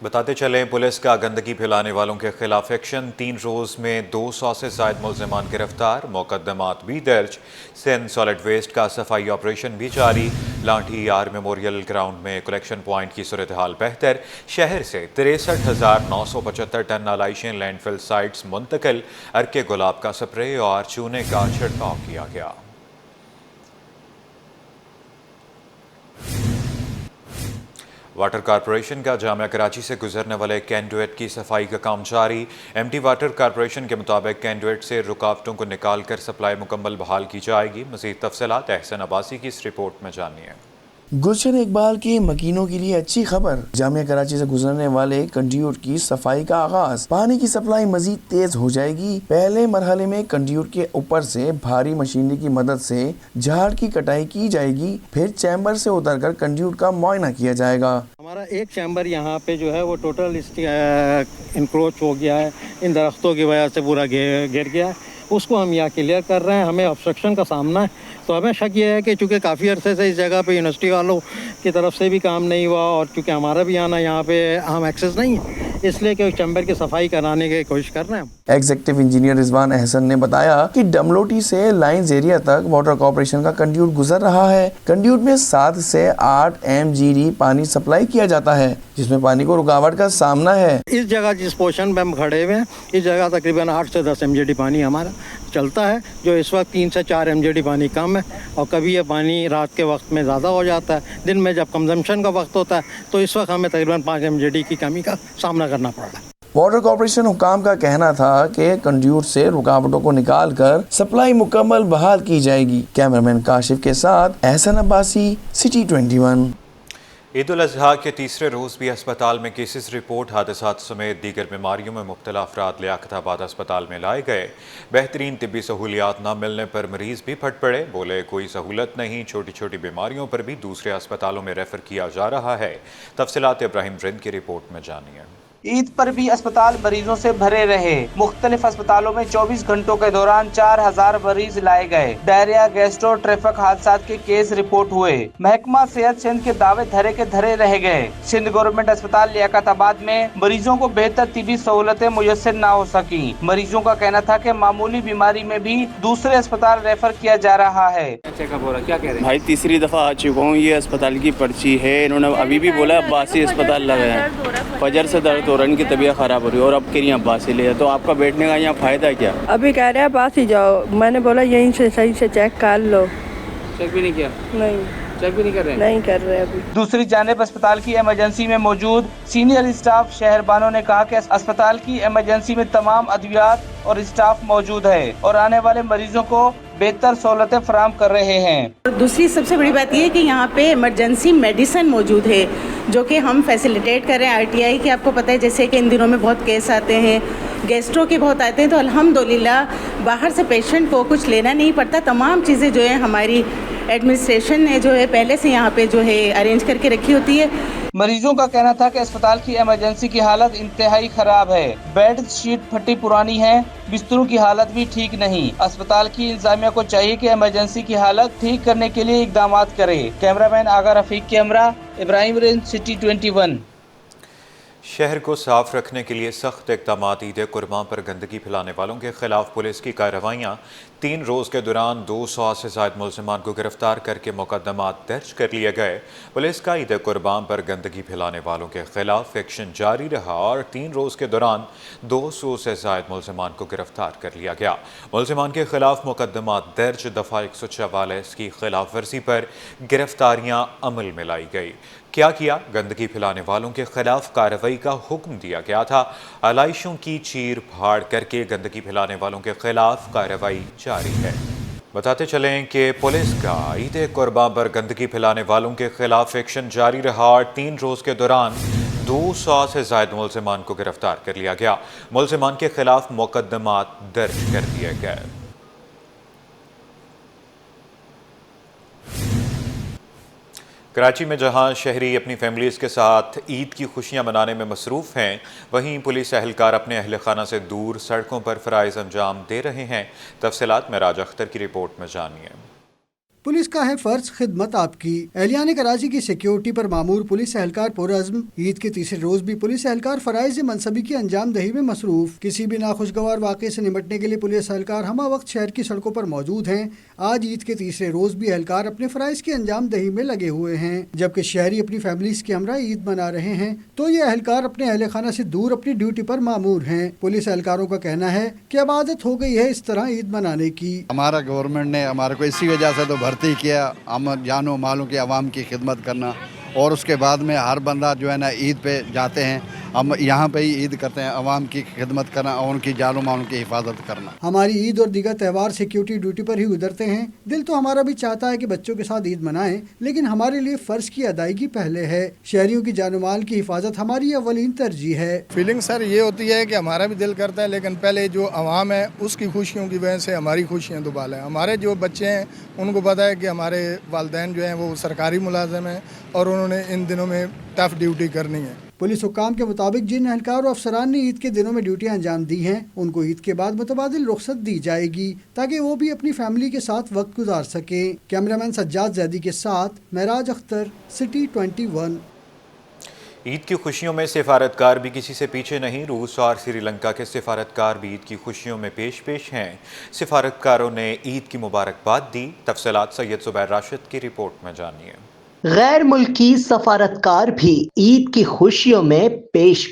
بتاتے چلیں پولیس کا گندگی پھیلانے والوں کے خلاف ایکشن، 3 روز میں 200 سے زائد ملزمان گرفتار، مقدمات بھی درج۔ سندھ سالڈ ویسٹ کا صفائی آپریشن بھی جاری، لانٹھی یار میموریل گراؤنڈ میں کلیکشن پوائنٹ کی صورتحال بہتر، شہر سے 63,975 ٹن نالائشیں لینڈ فل سائٹس منتقل، ارکے گلاب کا سپرے اور چونے کا چھڑکاؤ کیا گیا۔ واٹر کارپوریشن کا جامعہ کراچی سے گزرنے والے کینڈویٹ کی صفائی کا کام جاری، ایم ٹی واٹر کارپوریشن کے مطابق کینڈویٹ سے رکاوٹوں کو نکال کر سپلائی مکمل بحال کی جائے گی۔ مزید تفصیلات احسن عباسی کی اس رپورٹ میں جانیے۔ گلشن اقبال کے مکینوں کے لیے اچھی خبر، جامعہ کراچی سے گزرنے والے کنڈیوٹ کی صفائی کا آغاز، پانی کی سپلائی مزید تیز ہو جائے گی۔ پہلے مرحلے میں کنڈیوٹ کے اوپر سے بھاری مشینری کی مدد سے جھاڑ کی کٹائی کی جائے گی، پھر چیمبر سے اتر کر کنڈیوٹ کا معائنہ کیا جائے گا۔ ہمارا ایک چیمبر یہاں پہ جو ہے وہ ٹوٹل انکروچ ہو گیا ہے، ان درختوں کی وجہ سے پورا گر گیا ہے، اس کو ہم یہاں کلیئر کر رہے ہیں۔ ہمیں آبسٹرکشن کا سامنا ہے، تو ہمیں شک یہ ہے کہ چونکہ کافی عرصے سے اس جگہ پہ یونیورسٹی والوں کی طرف سے بھی کام نہیں ہوا اور چونکہ ہمارا بھی آنا یہاں پہ ہم ایکسیس نہیں ہے، اس لیے کہ اس چیمبر کی صفائی کرانے کی کوشش کر رہے ہیں۔ ایگزیکٹو انجینئر رضوان احسن نے بتایا کہ ڈملوٹی سے لائنز ایریا تک واٹر کارپوریشن کا کنڈیوٹ گزر رہا ہے۔ کنڈیوٹ میں 7 سے 8 MGD پانی سپلائی کیا جاتا ہے، جس میں پانی کو رکاوٹ کا سامنا ہے۔ اس جگہ جس پورشن پہ ہم کھڑے ہوئے ہیں، اس جگہ تقریباً 8 سے 10 MGD پانی ہمارا چلتا ہے، جو اس وقت 3 سے 4 MGD پانی کم ہے، اور کبھی یہ پانی رات کے وقت میں زیادہ ہو جاتا ہے، دن میں جب کنزمپشن کا وقت ہوتا ہے تو اس وقت ہمیں تقریباً 5 MGD کی کمی کا سامنا کرنا پڑ رہا ہے۔ واٹر کارپوریشن حکام کا کہنا تھا کہ کنڈیوٹ سے رکاوٹوں کو نکال کر سپلائی مکمل بحال کی جائے گی۔ کیمرامین کاشف کے ساتھ احسن عباسی، سٹی 21۔ عید الاضحیٰ کے تیسرے روز بھی اسپتال میں کیسز رپورٹ، حادثات سمیت دیگر بیماریوں میں مبتلا افراد لیاقت آباد اسپتال میں لائے گئے۔ بہترین طبی سہولیات نہ ملنے پر مریض بھی پھٹ پڑے، بولے کوئی سہولت نہیں، چھوٹی چھوٹی بیماریوں پر بھی دوسرے اسپتالوں میں ریفر کیا جا رہا ہے۔ تفصیلات ابراہیم رند کی رپورٹ میں جانیے۔ عید پر بھی اسپتال مریضوں سے بھرے رہے، مختلف اسپتالوں میں 24 گھنٹوں کے دوران 4000 مریض لائے گئے۔ ڈائریا، گیسٹرو، ٹریفک حادثات کے کیس رپورٹ ہوئے۔ محکمہ صحت سندھ کے دعوے دھرے کے دھرے رہ گئے۔ سندھ گورنمنٹ اسپتال لیاقت آباد میں مریضوں کو بہتر طبی سہولتیں میسر نہ ہو سکی۔ مریضوں کا کہنا تھا کہ معمولی بیماری میں بھی دوسرے اسپتال ریفر کیا جا رہا ہے۔ بھائی تیسری دفعہ آ چکا ہوں، یہ اسپتال کی پرچی ہے، انہوں نے ابھی بھی بولا عباسی اسپتال لگے ہیں، فجر سے درد ہو رہا ہے، ان کی طبیعت خراب ہو رہی ہے اور اب کے لیے عباسی لے، تو آپ کا بیٹھنے کا یہاں فائدہ کیا؟ ابھی کہہ رہے ہیں عباسی جاؤ، میں نے بولا یہیں سے صحیح سے چیک کر لو۔ چیک بھی نہیں کیا؟ نہیں چیک بھی نہیں کر رہے؟ نہیں کر رہے ابھی۔ دوسری جانب اسپتال کی ایمرجنسی میں موجود سینئر اسٹاف شہر بانو نے کہا کہ اسپتال کی ایمرجنسی میں تمام ادویات اور اسٹاف موجود ہے اور آنے والے مریضوں کو بہتر سہولتیں فراہم کر رہے ہیں۔ دوسری سب سے بڑی بات یہ ہے کہ یہاں پہ ایمرجنسی میڈیسن موجود ہے، جو کہ ہم فیسیلیٹیٹ کر رہے ہیں۔ RTI کی آپ کو پتہ ہے جیسے کہ ان دنوں میں بہت کیس آتے ہیں، گیسٹرو کے بہت آتے ہیں، تو الحمدللہ باہر سے پیشنٹ کو کچھ لینا نہیں پڑتا۔ تمام چیزیں جو ہیں ہماری ایڈمنسٹریشن نے جو ہے پہلے سے یہاں پہ جو ہے ارینج کر کے رکھی ہوتی ہے۔ مریضوں کا کہنا تھا کہ اسپتال کی ایمرجنسی کی حالت انتہائی خراب ہے، بیڈ شیٹ پھٹی پرانی ہے، بستروں کی حالت بھی ٹھیک نہیں۔ اسپتال کی انتظامیہ کو چاہیے کہ ایمرجنسی کی حالت ٹھیک کرنے کے لیے اقدامات کرے۔ کیمرامین آغا رفیق کے ہمراہ ابراہیم رند، سٹی 21۔ شہر کو صاف رکھنے کے لیے سخت اقدامات، عید قربان پر گندگی پھیلانے والوں کے خلاف پولیس کی کارروائیاں، 3 روز کے دوران 200 سے زائد ملزمان کو گرفتار کر کے مقدمات درج کر لیے گئے۔ پولیس کا عید قربان پر گندگی پھیلانے والوں کے خلاف ایکشن جاری رہا اور 3 روز کے دوران 200 سے زائد ملزمان کو گرفتار کر لیا گیا۔ ملزمان کے خلاف مقدمات درج، دفعہ 144 کی خلاف ورزی پر گرفتاریاں عمل میں لائی گئی۔ کیا گندگی پھیلانے والوں کے خلاف کارروائی کا حکم دیا گیا تھا۔ علائشوں کی چیر پھاڑ کر کے گندگی پھیلانے والوں کے خلاف کارروائی جاری ہے۔ بتاتے چلیں کہ پولیس کا عید قربان پر گندگی پھیلانے والوں کے خلاف ایکشن جاری رہا اور 3 روز کے دوران 200 سے زائد ملزمان کو گرفتار کر لیا گیا۔ ملزمان کے خلاف مقدمات درج کر دیے گئے۔ کراچی میں جہاں شہری اپنی فیملیز کے ساتھ عید کی خوشیاں منانے میں مصروف ہیں، وہیں پولیس اہلکار اپنے اہل خانہ سے دور سڑکوں پر فرائض انجام دے رہے ہیں۔ تفصیلات معراج اختر کی رپورٹ میں جانیے۔ पुलिस का है फर्ज खिदमत आपकी। एहलियान कराची की सिक्योरिटी पर मामूर पुलिस एहलकार पुरअज़्म। ईद के तीसरे रोज भी पुलिस एहलकार फराइज़ मनसबी की अंजाम दही में मसरूफ। किसी भी नाखुशगवार वाक़े से निपटने के लिए पुलिस एहलकार हमा वक्त शहर की सड़कों पर मौजूद हैं। आज ईद के तीसरे रोज भी एहलकार अपने फराइज़ की अंजाम दही में लगे हुए हैं। जबकि शहरी अपनी फैमिलीज के हमरा ईद मना रहे हैं तो ये एहलकार अपने अहल खाना से दूर अपनी ड्यूटी पर मामूर हैं। पुलिस एहलकारों का कहना है कि अब आदत हो गई है इस तरह ईद मनाने की। हमारा गवर्नमेंट ने हमारे को इसी वजह से तो भर्ती किया, हम जानो मालों की आवाम की खिदमत करना, और उसके बाद में हर बंदा जो है ना ईद पे जाते हैं, हम यहाँ पे ही ईद करते हैं, आवाम की खिदमत करना और उनकी जानो मालों की हिफाजत करना। हमारी ईद और दीगर त्यौहार सिक्योरिटी ड्यूटी पर ही गुजरते हैं। दिल तो हमारा भी चाहता है कि बच्चों के साथ ईद मनाएं, लेकिन हमारे लिए फ़र्ज की अदायगी पहले है। शहरियों की जानो माल की हिफाजत हमारी अवलीन तरजीह है। फीलिंग सर ये होती है कि हमारा भी दिल करता है, लेकिन पहले जो आवाम है उसकी खुशियों की वजह से हमारी खुशियाँ दुबाल है। हमारे जो बच्चे हैं उनको पता है कि हमारे वालिदैन जो हैं वो सरकारी मुलाजिम हैं और उन्होंने इन दिनों में टफ ड्यूटी करनी है। पुलिस हुक्काम के मुताबिक जिन एहलकार और अफसरान ने ईद के दिनों में ड्यूटियां अंजाम दी हैं उनको ईद के बाद मुतबादिल रुख्सत दी जाएगी ताकि वो भी अपनी फैमिली के साथ वक्त गुजार सकें। कैमरामैन सज्जाद जैदी के साथ महराज अख्तर, सिटी 21। ईद की खुशियों में सिफारतकार भी किसी से पीछे नहीं। रूस और श्रीलंका के सिफारतकार भी ईद की खुशियों में पेश हैं। सिफारतकारों ने ईद की मुबारकबाद दी। तफसीलात सैयद जुबैर राशिद की रिपोर्ट में जानिए। गैर मुल्की सफारतकार भी ईद की खुशियों में पेश।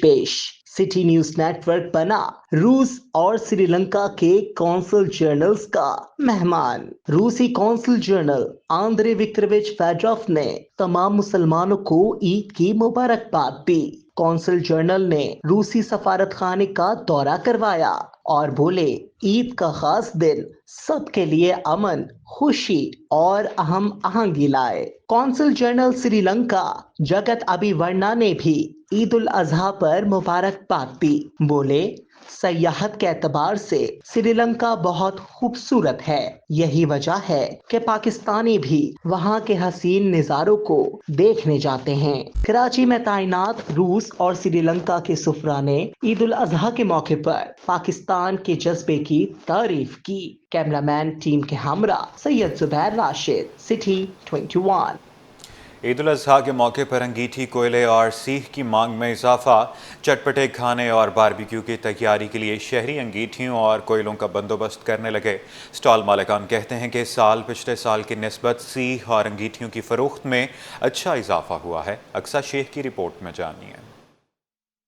सिटी न्यूज नेटवर्क बना रूस और श्रीलंका के कौंसल जनरल्स का मेहमान। रूसी कौंसल जनरल आंद्रे विक्टोरोविच फेडरोव ने तमाम मुसलमानों को ईद की मुबारकबाद दी। कौंसल जनरल ने रूसी सफारतखाने का दौरा करवाया और बोले, ईद का खास दिन सबके लिए अमन, खुशी और अहम आहंगी लाए। कौंसल जनरल श्रीलंका जगत अभिवर्णा ने भी ईद उल अजहा पर मुबारकबाद दी। बोले, सयाहत के एतबार से श्रीलंका बहुत खूबसूरत है। यही वजह है कि पाकिस्तानी भी वहाँ के हसीन नज़ारों को देखने जाते हैं। कराची में तैनात रूस और श्रीलंका के सुफरा ने ईद उल अजहा के मौके पर पाकिस्तान के जज्बे की तारीफ की। कैमरामैन टीम के हमरा सैयद जुबैर राशिद, सिटी 21। ईद उल अजहा के मौके पर अंगीठी, कोयले और सीख की मांग में इजाफा। चटपटे खाने और बारबेक्यू की तैयारी के लिए शहरी अंगीठियों और कोयलों का बंदोबस्त करने लगे। स्टॉल मालिकान कहते हैं कि इस साल पिछले साल की निस्बत सीख और अंगीठियों की फरोख्त में अच्छा इजाफा हुआ है। अक्सा शेख की रिपोर्ट में जानिए।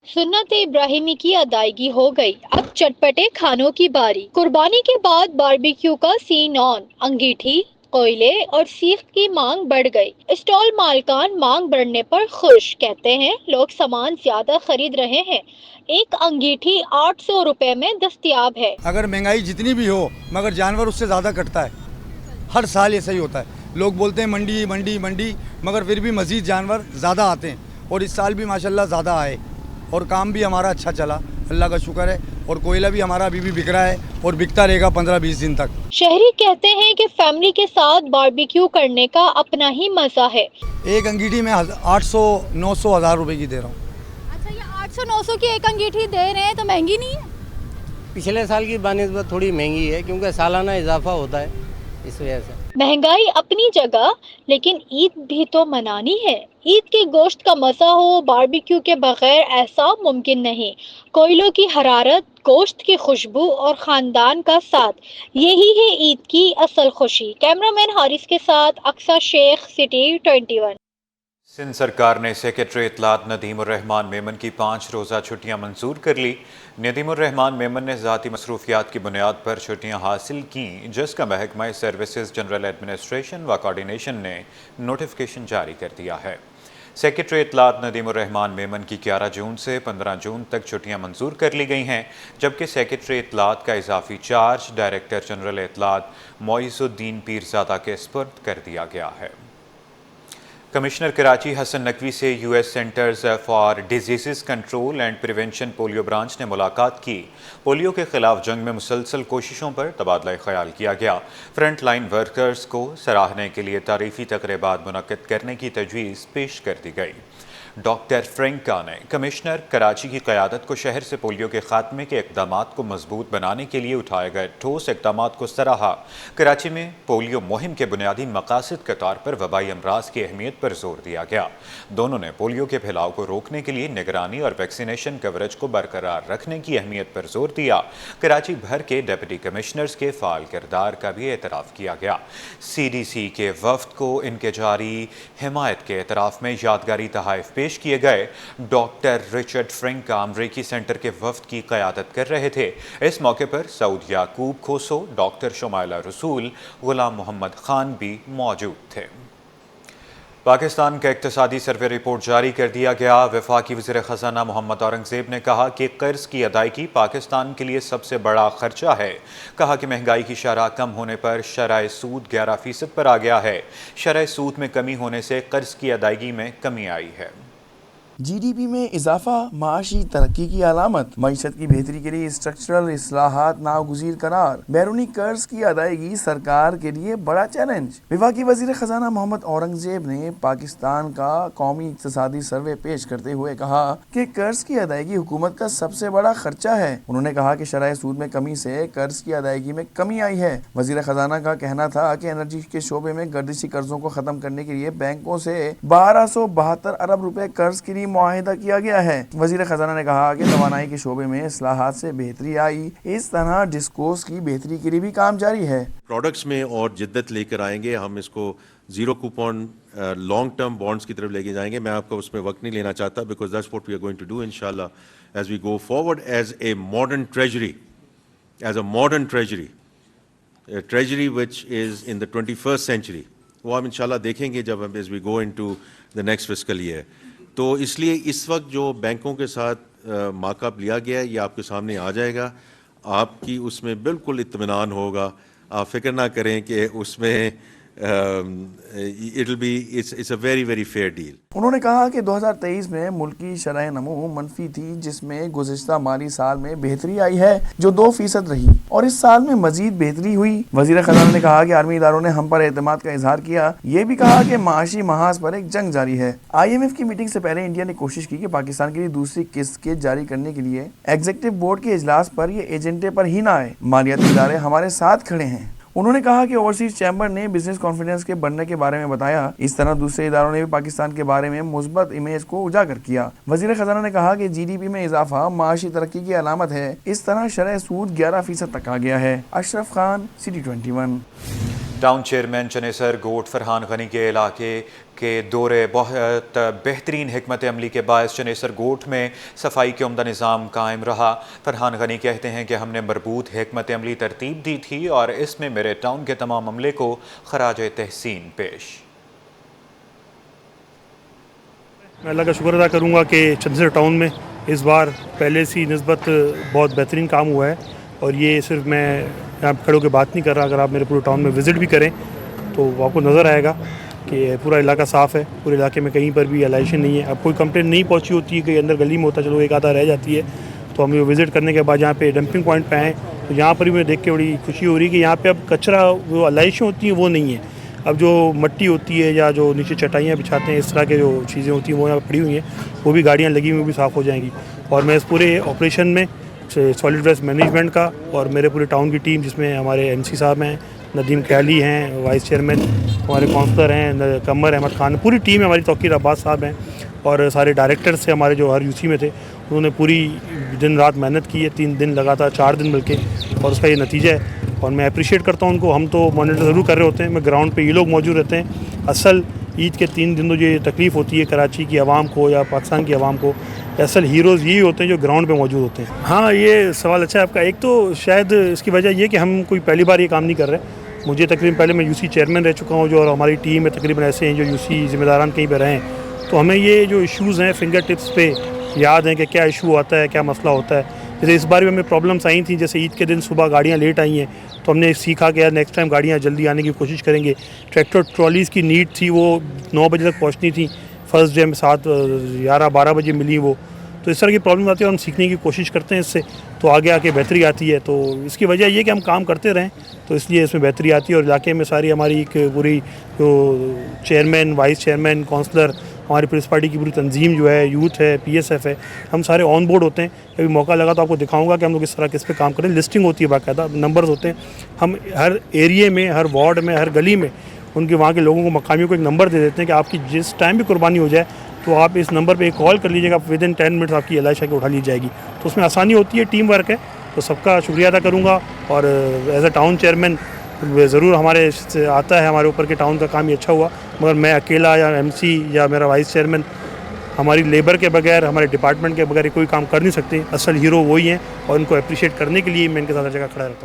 सुन्नत इब्राहिमी की अदायगी हो गई, अब चटपटे खानों की बारी। कुर्बानी के बाद बारबेक्यू का सीन ऑन। अंगीठी, कोयले और सीख की मांग बढ़ गई। स्टॉल मालकान मांग बढ़ने पर खुश। कहते हैं लोग सामान ज्यादा खरीद रहे हैं। एक अंगीठी 800 रुपए में दस्तयाब है। अगर महंगाई जितनी भी हो मगर जानवर उससे ज्यादा कटता है। हर साल ऐसा ही होता है। लोग बोलते हैं मंडी मंडी मंडी, मगर फिर भी मजीद जानवर ज्यादा आते हैं और इस साल भी माशाल्लाह ज्यादा आए और काम भी हमारा अच्छा चला, अल्लाह का शुक्र है। और कोयला भी हमारा अभी भी बिक रहा है और बिकता रहेगा 15-20 दिन तक। शहरी कहते हैं कि फैमिली के साथ बारबेक्यू करने का अपना ही मजा है। एक अंगीठी में 800-900 हज़ार रुपए की दे रहा हूँ। अच्छा, ये 800-900 की एक अंगीठी दे रहे हैं तो महंगी नहीं है? पिछले साल की बानिस्बत थोड़ी महंगी है क्योंकि सालाना इजाफा होता है, इस वजह से। महंगाई अपनी जगह, लेकिन ईद भी तो मनानी है। ईद के गोश्त का मजा हो, बारबेक्यू के बगैर ऐसा मुमकिन नहीं। कोयलों की हरारत, गोश्त की खुशबू और खानदान का साथ, यही है ईद की असल खुशी। कैमरामैन हारिस के साथ अक्सा शेख, सिटी 21। सिंध सरकार ने सेक्रेटरी इत्तलात नदीमुर रहमान मेमन की 5 रोज़ा छुट्टियां मंजूर कर ली। नदीमुर रहमान मेमन ने ज़ाती मसरूफियात की बुनियाद पर छुट्टियां हासिल की, जिसका महकमा सर्विसेज जनरल एडमिनिस्ट्रेशन व कोऑर्डिनेशन ने नोटिफिकेशन जारी कर दिया है। सेक्रेटरी इत्तलात नदीमुर रहमान मेमन की 11 जून से 15 जून तक छुट्टियां मंजूर कर ली गई हैं, जबकि सेक्रेटरी इत्तलात का इजाफी चार्ज डायरेक्टर जनरल इत्तलात मोइजुद्दीन पीरजादा के स्पुर्द कर दिया गया है। कमिश्नर कराची हसन नकवी से US centres for disease control and prevention polio branch ने मुलाकात की। पोलियो के खिलाफ जंग में मुसलसल कोशिशों पर तबादला ख्याल किया गया। फ्रंट लाइन वर्कर्स को सराहने के लिए तारीफ़ी तकरीबात मुनक्किद करने की तजवीज़ पेश कर दी गई। डॉक्टर फ्रेंका ने कमिश्नर कराची की क़यादत को शहर से पोलियो के ख़ात्मे के इक़दामात को मजबूत बनाने के लिए उठाए गए ठोस इक़दामात को सराहा। कराची में पोलियो मुहिम के बुनियादी मकासद के तौर पर वबाई अमराज की अहमियत पर जोर दिया गया। दोनों ने पोलियो के फैलाव को रोकने के लिए निगरानी और वैक्सीनेशन कवरेज को बरकरार रखने की अहमियत पर जोर दिया। कराची भर के डिप्टी कमिश्नर्स के फ़ाल किरदार का भी एतराफ़ किया गया। CDC के वफ़द को इनके जारी हिमायत के एतराफ़ में यादगारी तहाइफ पेश किए गए। डॉक्टर रिचर्ड फ्रेंका अमरीकी सेंटर के वफ़द की क़यादत कर रहे थे। इस मौके पर सऊद याकूब खोसो, डॉक्टर शुमाइला रसूल, गुलाम मोहम्मद खान भी मौजूद थे। पाकिस्तान का इक़्तिसादी सर्वे रिपोर्ट जारी कर दिया गया। वफाकी वज़ीर ख़ज़ाना मोहम्मद औरंगज़ेब ने कहा कि कर्ज़ की अदायगी पाकिस्तान के लिए सबसे बड़ा खर्चा है। कहा कि महंगाई की शरह कम होने पर शरह सूद 11% पर आ गया है। शरह सूद में कमी होने से कर्ज़ की अदायगी में कमी आई है। GDP में इजाफा माशी तरक्की की अलामत, मईशत की बेहतरी के लिए स्ट्रक्चरल इस्लाहात नागुज़ीर करार, बैरूनी कर्ज की अदायगी सरकार के लिए बड़ा चैलेंज। वफाकी वज़ीर ख़ज़ाना मोहम्मद औरंगज़ेब ने पाकिस्तान का कौमी इक़्तिसादी सर्वे पेश करते हुए कहा कि कर्ज की अदायगी हुकूमत का सबसे बड़ा खर्चा है। उन्होंने कहा कि शरह सूद में कमी से कर्ज की अदायगी में कमी आई है। वज़ीर ख़ज़ाना का कहना था कि एनर्जी के शोबे में गर्दिशी कर्जों को ख़त्म करने के लिए बैंकों से 1272 अरब रुपए कर्ज के लिए मुआहिदा किया गया है। वज़ीर ख़ज़ाना ने कहा कि तवानाई के शोबे में इस्लाहात से बेहतरी आई। इस तरह डिस्कोर्स की बेहतरी के लिए भी काम जारी है। प्रोडक्ट्स में और जिद्दत लेकर आएंगे, हम इसको zero coupon long term bonds की तरफ लेके जाएंगे। मैं आपका उसमें वक्त नहीं लेना चाहता, because that's what we are going to do इंशाल्लाह as we go forward as a modern treasury, as a modern treasury, treasury which is in the 21st century. वो हम इंशाल्लाह देखेंगे जब हम as we go into the next fiscal year. तो इसलिए इस वक्त जो बैंकों के साथ मार्कअप लिया गया है ये आपके सामने आ जाएगा। आपकी उसमें बिल्कुल इत्मीनान होगा, आप फिक्र ना करें कि उसमें it's a very very fair deal. उन्होंने कहा कि 2023 में मुल्क की शरह नमू मनफी थी, जिसमें गुज़िश्ता माली साल में बेहतरी आई है जो 2% रही, और इस साल में मजीद बेहतरी हुई। वज़ीर ख़ज़ाना ने कहा कि आर्मी इदारों ने हम पर एतमाद का इजहार किया। ये भी कहा कि माशी महाज पर एक जंग जारी है। IMF की मीटिंग से पहले इंडिया ने कोशिश की कि पाकिस्तान के लिए दूसरी किस्त के जारी करने के लिए एग्जीक्यूटिव बोर्ड के इजलास पर ये एजेंडे पर ही ना आए। मालियाती इदारे हमारे साथ खड़े हैं। उन्होंने कहा कि ओवरसीज चैम्बर ने बिजनेस कॉन्फिडेंस के बढ़ने के बारे में बताया। इस तरह दूसरे इदारों ने भी पाकिस्तान के बारे में मुस्बत इमेज को उजागर किया। वज़ीर ख़ज़ाना ने कहा कि GDP में इजाफा माशी तरक्की की अलामत है। इस तरह शरह सूद 11% तक आ गया है। Ashraf Khan, City 21। Town chairman Chanesar Goth Farhan Ghani के इलाके के दौरे बहुत बेहतरीन हिकमत अमली के बायस चनेसर गोट में सफाई के उम्दा निज़ाम कायम रहा। फरहान गनी कहते हैं कि हमने मरबूत हिकमत अमली तरतीब दी थी और इसमें मेरे टाउन के तमाम अमले को खराज तहसीन पेश। मैं अल्लाह का शुक्र अदा करूँगा कि चनेसर टाउन में इस बार पहले से निस्बत बहुत बेहतरीन काम हुआ है। और ये सिर्फ मैं यहाँ खड़े होकर बात नहीं कर रहा, अगर आप मेरे पूरे टाउन में विज़िट भी करें तो आपको नज़र आएगा कि पूरा इलाका साफ़ है। पूरे इलाके में कहीं पर भी एलाइशन नहीं है। अब कोई कंप्लेंट नहीं पहुंची होती है, कहीं अंदर गली में होता चलो एक आधा रह जाती है, तो हम विज़िट करने के बाद यहाँ पे डंपिंग पॉइंट पे आए तो यहाँ पर भी मुझे देख के बड़ी खुशी हो रही है कि यहाँ पे अब कचरा जो एलाइशें होती हैं वो नहीं है। अब जो मट्टी होती है या जो नीचे चटाइयाँ बिछाते हैं, इस तरह के जो चीज़ें होती हैं वो यहाँ पड़ी हुई हैं, वो भी गाड़ियाँ लगी हुई भी साफ़ हो जाएंगी। और मैं इस पूरे ऑपरेशन में सॉलिड वेस्ट मैनेजमेंट का और मेरे पूरे टाउन की टीम, जिसमें हमारे MC साहब हैं, नदीम ख्याली हैं, वाइस चेयरमैन, हमारे काउंसलर हैं कमर अहमद खान, पूरी टीम है हमारी, तौकीर अब्बास साहब हैं और सारे डायरेक्टर्स से हमारे जो हर UC में थे, उन्होंने पूरी दिन रात मेहनत की है, 3 दिन लगातार 4 दिन मिलके, और उसका ये नतीजा है। और मैं अप्रिशिएट करता हूँ उनको। हम तो मॉनिटर ज़रूर कर रहे होते हैं, मैं ग्राउंड पे ये लोग मौजूद रहते हैं। असल ईद के 3 दिन जो ये तकलीफ़ होती है कराची की आवाम को या पाकिस्तान की आवाम को, असल हीरोज़ यही होते हैं जो ग्राउंड पे मौजूद होते हैं। हाँ, ये सवाल अच्छा है आपका। एक तो शायद इसकी वजह ये कि हम कोई पहली बार ये काम नहीं कर रहे। मुझे तकरीबन पहले मैं UC चेयरमैन रह चुका हूँ, जो और हमारी टीम में तकरीबन ऐसे हैं जो UC ज़िम्मेदारान कहीं पर रहें, तो हमें ये जो इश्यूज़ हैं फिंगर टिप्स पे याद हैं कि क्या इशू आता है, क्या मसला होता है। जैसे इस बार भी हमें प्रॉब्लम्स आई थी, जैसे ईद के दिन सुबह गाड़ियाँ लेट आई हैं, तो हमने सीखा कि यार नेक्स्ट टाइम गाड़ियाँ जल्दी आने की कोशिश करेंगे। ट्रैक्टर ट्रॉलीज़ की नीड थी, वो 9 बजे तक पहुँचनी थी, फर्स्ट डे में 7-11-12 बजे मिली वो। तो इस तरह की प्रॉब्लम आती है और हम सीखने की कोशिश करते हैं इससे, तो आगे आके बेहतरी आती है। तो इसकी वजह ये कि हम काम करते रहें, तो इसलिए इसमें बेहतरी आती है। और इलाके में सारी हमारी एक पूरी जो चेयरमैन, वाइस चेयरमैन, काउंसलर हमारी पुलिस पार्टी की पूरी तंजीम जो है, यूथ है, PSF है, हम सारे ऑन बोर्ड होते हैं। कभी मौका लगा तो आपको दिखाऊंगा कि हम लोग किस तरह किस पे काम करें। लिस्टिंग होती है, बाकायदा नंबर्स होते हैं। हम हर एरिए में, हर वार्ड में, हर गली में उनके वहाँ के लोगों को, मकामियों को एक नंबर दे देते हैं कि आपकी जिस टाइम भी कुर्बानी हो जाए तो आप इस नंबर पे एक कॉल कर लीजिएगा, विद इन 10 मिनट्स आपकी LI के उठा ली जाएगी। तो उसमें आसानी होती है, टीम वर्क है। तो सबका शुक्रिया अदा करूँगा और एज अ टाउन चेयरमैन ज़रूर हमारे आता है हमारे ऊपर कि टाउन का काम ही अच्छा हुआ, मगर मैं अकेला या MC या मेरा वाइस चेयरमैन हमारी लेबर के बगैर, हमारे डिपार्टमेंट के बगैर कोई काम कर नहीं सकते। असल हीरो वही हैं और उनको अप्रिशिएट करने के लिए मैं इनके साथ हर जगह खड़ा रहता हूँ।